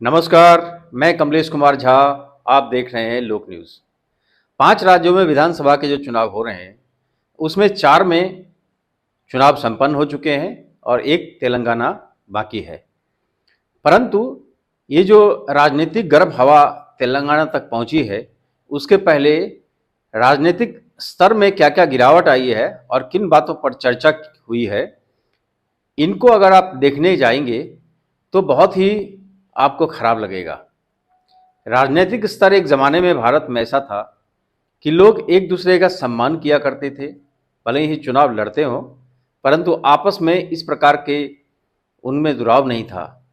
नमस्कार, मैं कमलेश कुमार झा। आप देख रहे हैं लोक न्यूज़। 5 राज्यों में विधानसभा के जो चुनाव हो रहे हैं, उसमें 4 में चुनाव संपन्न हो चुके हैं और एक तेलंगाना बाकी है। परंतु ये जो राजनीतिक गर्म हवा तेलंगाना तक पहुंची है, उसके पहले राजनीतिक स्तर में क्या-क्या गिरावट आई है और किन बातों पर चर्चा हुई है, इनको अगर आप देखने जाएंगे तो बहुत ही आपको खराब लगेगा। राजनीतिक स्तर एक ज़माने में भारत में ऐसा था कि लोग एक दूसरे का सम्मान किया करते थे, भले ही चुनाव लड़ते हों, परंतु आपस में इस प्रकार के उनमें जुड़ाव नहीं था।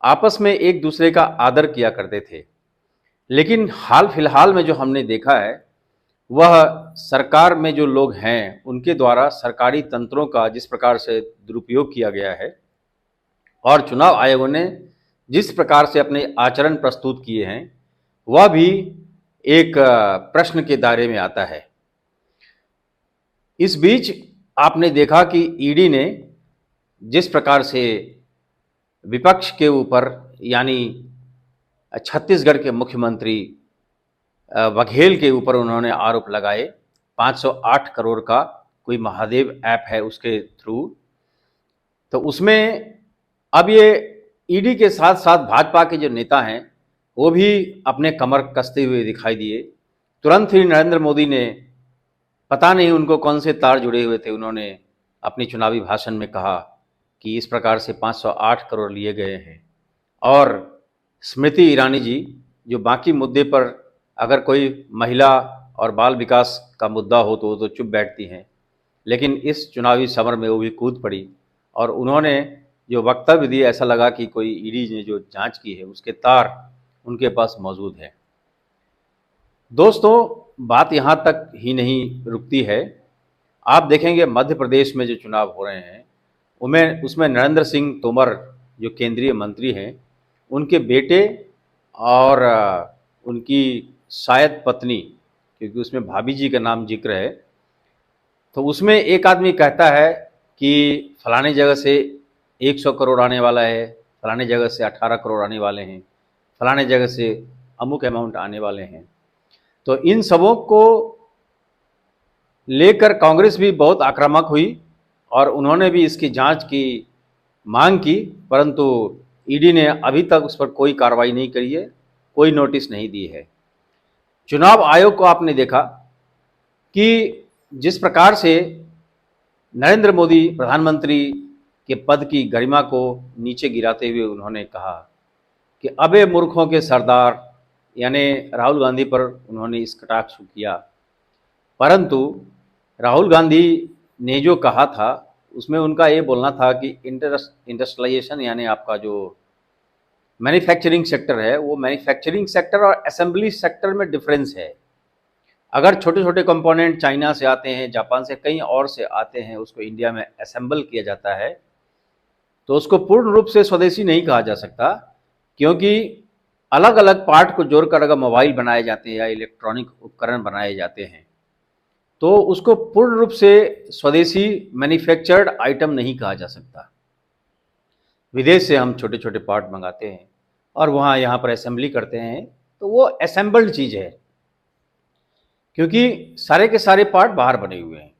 आपस में एक दूसरे का आदर किया करते थे। लेकिन हाल फिलहाल में जो हमने देखा है, वह सरकार में जो लोग हैं, उनके द्वारा सरकारी तंत्रों का जिस प्रकार से दुरुपयोग किया गया है और चुनाव आयोगों ने जिस प्रकार से अपने आचरण प्रस्तुत किए हैं, वह भी एक प्रश्न के दायरे में आता है। इस बीच आपने देखा कि ईडी ने जिस प्रकार से विपक्ष के ऊपर यानी छत्तीसगढ़ के मुख्यमंत्री बघेल के ऊपर उन्होंने आरोप लगाए, 508 करोड़ का कोई महादेव ऐप है उसके थ्रू, तो उसमें अब ये ईडी के साथ साथ भाजपा के जो नेता हैं वो भी अपने कमर कसते हुए दिखाई दिए। तुरंत ही नरेंद्र मोदी ने, पता नहीं उनको कौन से तार जुड़े हुए थे, उन्होंने अपनी चुनावी भाषण में कहा कि इस प्रकार से 508 करोड़ लिए गए हैं। और स्मृति ईरानी जी, जो बाकी मुद्दे पर अगर कोई महिला और बाल विकास का मुद्दा हो तो वो तो चुप बैठती हैं, लेकिन इस चुनावी समर में वो भी कूद पड़ी और उन्होंने जो वक्तव्य दिए, ऐसा लगा कि कोई ईडी ने जो जांच की है उसके तार उनके पास मौजूद है। दोस्तों, बात यहाँ तक ही नहीं रुकती है। आप देखेंगे मध्य प्रदेश में जो चुनाव हो रहे हैं, उसमें नरेंद्र सिंह तोमर जो केंद्रीय मंत्री हैं, उनके बेटे और उनकी शायद पत्नी, क्योंकि उसमें भाभी जी का नाम जिक्र है, तो उसमें एक आदमी कहता है कि फलाने जगह से 100 करोड़ आने वाला है, फलाने जगह से 18 करोड़ आने वाले हैं, फलाने जगह से अमुक अमाउंट आने वाले हैं। तो इन सबों को लेकर कांग्रेस भी बहुत आक्रामक हुई और उन्होंने भी इसकी जांच की मांग की, परंतु ईडी ने अभी तक उस पर कोई कार्रवाई नहीं करी है, कोई नोटिस नहीं दी है। चुनाव आयोग को आपने देखा कि जिस प्रकार से नरेंद्र मोदी प्रधानमंत्री के पद की गरिमा को नीचे गिराते हुए उन्होंने कहा कि अबे मूर्खों के सरदार, यानी राहुल गांधी पर उन्होंने इस कटाक्ष किया। परंतु राहुल गांधी ने जो कहा था उसमें उनका ये बोलना था कि इंडस्ट्रियलाइजेशन यानी आपका जो मैन्युफैक्चरिंग सेक्टर है, वो मैन्युफैक्चरिंग सेक्टर और असेंबली सेक्टर में डिफरेंस है। अगर छोटे छोटे कंपोनेंट चाइना से आते हैं, जापान से, कहीं और से आते हैं, उसको इंडिया में असेंबल किया जाता है, तो उसको पूर्ण रूप से स्वदेशी नहीं कहा जा सकता, क्योंकि अलग अलग पार्ट को जोड़कर अगर मोबाइल बनाए जाते हैं या इलेक्ट्रॉनिक उपकरण बनाए जाते हैं, तो उसको पूर्ण रूप से स्वदेशी मैन्युफैक्चर्ड आइटम नहीं कहा जा सकता। विदेश से हम छोटे छोटे पार्ट मंगाते हैं और वहाँ यहाँ पर असेंबली करते हैं, तो वो असेंबल्ड चीज़ है, क्योंकि सारे के सारे पार्ट बाहर बने हुए हैं।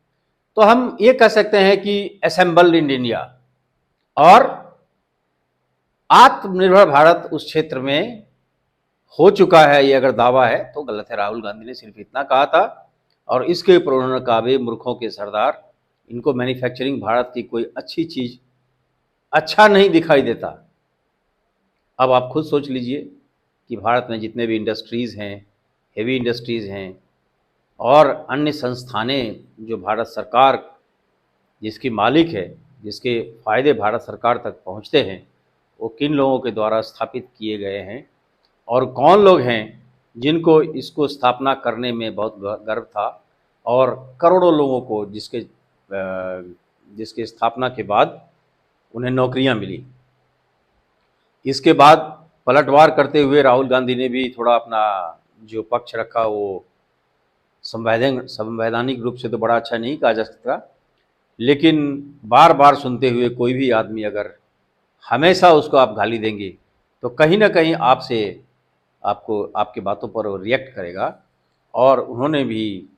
तो हम ये कह सकते हैं कि असेंबल्ड इन इंडिया। और आत्मनिर्भर भारत उस क्षेत्र में हो चुका है, ये अगर दावा है तो गलत है। राहुल गांधी ने सिर्फ इतना कहा था और इसके ऊपर उन्होंने कहा, वे मूर्खों के सरदार, इनको मैन्युफैक्चरिंग भारत की कोई अच्छी चीज़ अच्छा नहीं दिखाई देता। अब आप खुद सोच लीजिए कि भारत में जितने भी इंडस्ट्रीज़ हैं, हेवी इंडस्ट्रीज़ हैं और अन्य संस्थानें जो भारत सरकार जिसकी मालिक है, जिसके फ़ायदे भारत सरकार तक पहुंचते हैं, वो किन लोगों के द्वारा स्थापित किए गए हैं और कौन लोग हैं जिनको इसको स्थापना करने में बहुत गर्व था और करोड़ों लोगों को जिसके स्थापना के बाद उन्हें नौकरियां मिली। इसके बाद पलटवार करते हुए राहुल गांधी ने भी थोड़ा अपना जो पक्ष रखा, वो संवैधानिक रूप से तो बड़ा अच्छा नहीं कहा जा सकता, लेकिन बार बार सुनते हुए कोई भी आदमी अगर हमेशा उसको आप गाली देंगे तो कहीं ना कहीं आपसे आपको आपकी बातों पर वो रिएक्ट करेगा। और उन्होंने भी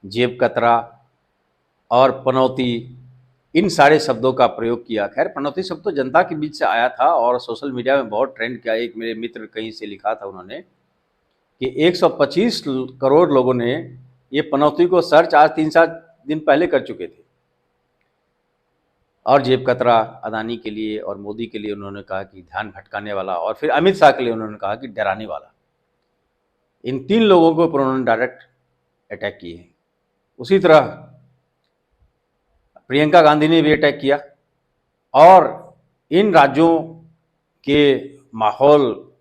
जेब कतरा और पनौती, इन सारे शब्दों का प्रयोग किया। खैर, पनौती शब्द तो जनता के बीच से आया था और सोशल मीडिया में बहुत ट्रेंड किया। एक मेरे मित्र कहीं से लिखा था उन्होंने कि 125 करोड़ लोगों ने ये पनौती को सर्च आज 3-4 दिन पहले कर चुके थे। और जेब कतरा अदानी के लिए और मोदी के लिए उन्होंने कहा कि ध्यान भटकाने वाला, और फिर अमित शाह के लिए उन्होंने कहा कि डराने वाला। इन 3 लोगों को उन्होंने डायरेक्ट अटैक किए हैं। उसी तरह प्रियंका गांधी ने भी अटैक किया। और इन राज्यों के माहौल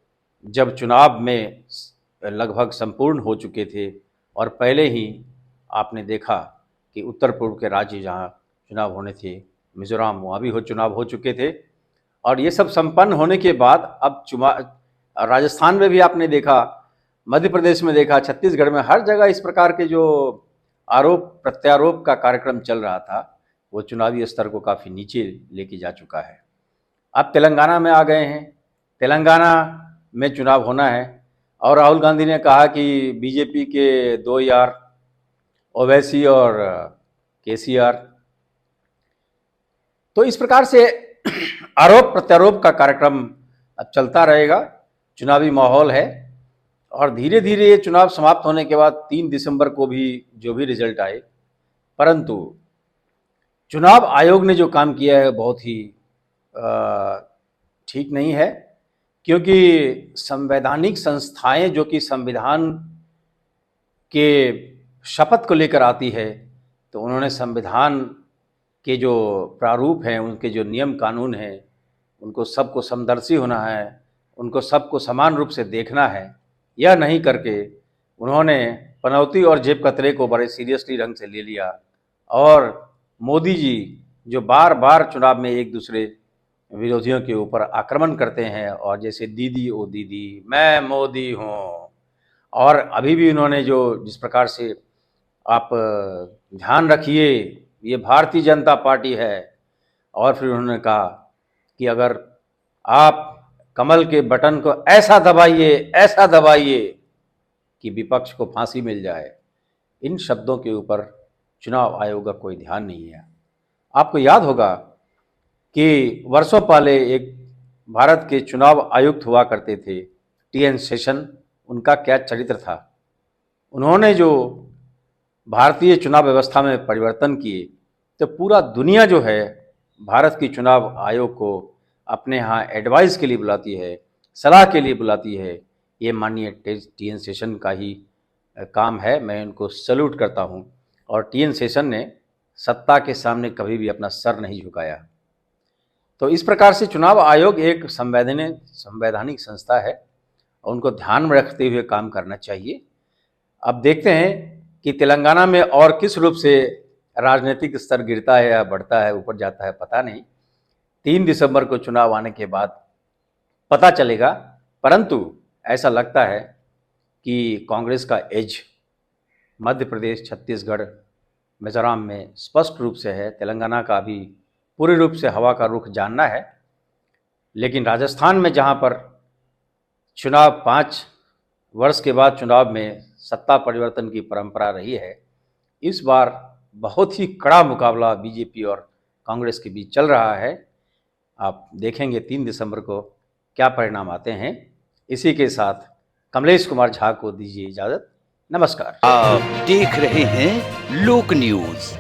जब चुनाव में लगभग संपूर्ण हो चुके थे और पहले ही आपने देखा कि उत्तर पूर्व के राज्य जहां चुनाव होने थे, मिजोरम, वहाँ भी चुनाव हो चुके थे। और ये सब संपन्न होने के बाद अब राजस्थान में भी आपने देखा, मध्य प्रदेश में देखा, छत्तीसगढ़ में, हर जगह इस प्रकार के जो आरोप प्रत्यारोप का कार्यक्रम चल रहा था वो चुनावी स्तर को काफ़ी नीचे लेके जा चुका है। अब तेलंगाना में आ गए हैं। तेलंगाना में चुनाव होना है और राहुल गांधी ने कहा कि बीजेपी के 2 यार ओवैसी और केसीआर। तो इस प्रकार से आरोप प्रत्यारोप का कार्यक्रम अब चलता रहेगा। चुनावी माहौल है और धीरे धीरे ये चुनाव समाप्त होने के बाद 3 दिसंबर को भी जो भी रिजल्ट आए, परंतु चुनाव आयोग ने जो काम किया है बहुत ही ठीक नहीं है। क्योंकि संवैधानिक संस्थाएं जो कि संविधान के शपथ को लेकर आती है, तो उन्होंने संविधान के जो प्रारूप हैं, उनके जो नियम कानून हैं, उनको सबको समदर्शी होना है, उनको सबको समान रूप से देखना है। यह नहीं करके उन्होंने पनौती और जेब कतरे को बड़े सीरियसली ढंग से ले लिया। और मोदी जी जो बार बार चुनाव में एक दूसरे विरोधियों के ऊपर आक्रमण करते हैं, और जैसे दीदी ओ दीदी मैं मोदी हूँ, और अभी भी उन्होंने जो जिस प्रकार से आप ध्यान रखिए ये भारतीय जनता पार्टी है, और फिर उन्होंने कहा कि अगर आप कमल के बटन को ऐसा दबाइए कि विपक्ष को फांसी मिल जाए। इन शब्दों के ऊपर चुनाव आयोग का कोई ध्यान नहीं है। आपको याद होगा कि वर्षों पहले एक भारत के चुनाव आयुक्त हुआ करते थे, TN शेषन। उनका क्या चरित्र था। उन्होंने जो भारतीय चुनाव व्यवस्था में परिवर्तन किए, तो पूरा दुनिया जो है भारत की चुनाव आयोग को अपने यहाँ एडवाइस के लिए बुलाती है, सलाह के लिए बुलाती है। ये माननीय TN शेषन का ही काम है। मैं उनको सैल्यूट करता हूँ। और TN शेषन ने सत्ता के सामने कभी भी अपना सर नहीं झुकाया। तो इस प्रकार से चुनाव आयोग एक संवैधानिक संस्था है और उनको ध्यान में रखते हुए काम करना चाहिए। अब देखते हैं कि तेलंगाना में और किस रूप से राजनीतिक स्तर गिरता है या बढ़ता है, ऊपर जाता है, पता नहीं। 3 दिसंबर को चुनाव आने के बाद पता चलेगा। परंतु ऐसा लगता है कि कांग्रेस का एज मध्य प्रदेश, छत्तीसगढ़, मिजोरम में स्पष्ट रूप से है। तेलंगाना का भी पूरे रूप से हवा का रुख जानना है। लेकिन राजस्थान में जहां पर चुनाव 5 वर्ष के बाद चुनाव में सत्ता परिवर्तन की परंपरा रही है, इस बार बहुत ही कड़ा मुकाबला बीजेपी और कांग्रेस के बीच चल रहा है। आप देखेंगे 3 दिसंबर को क्या परिणाम आते हैं। इसी के साथ कमलेश कुमार झा को दीजिए इजाज़त। नमस्कार। आप देख रहे हैं लोक न्यूज़।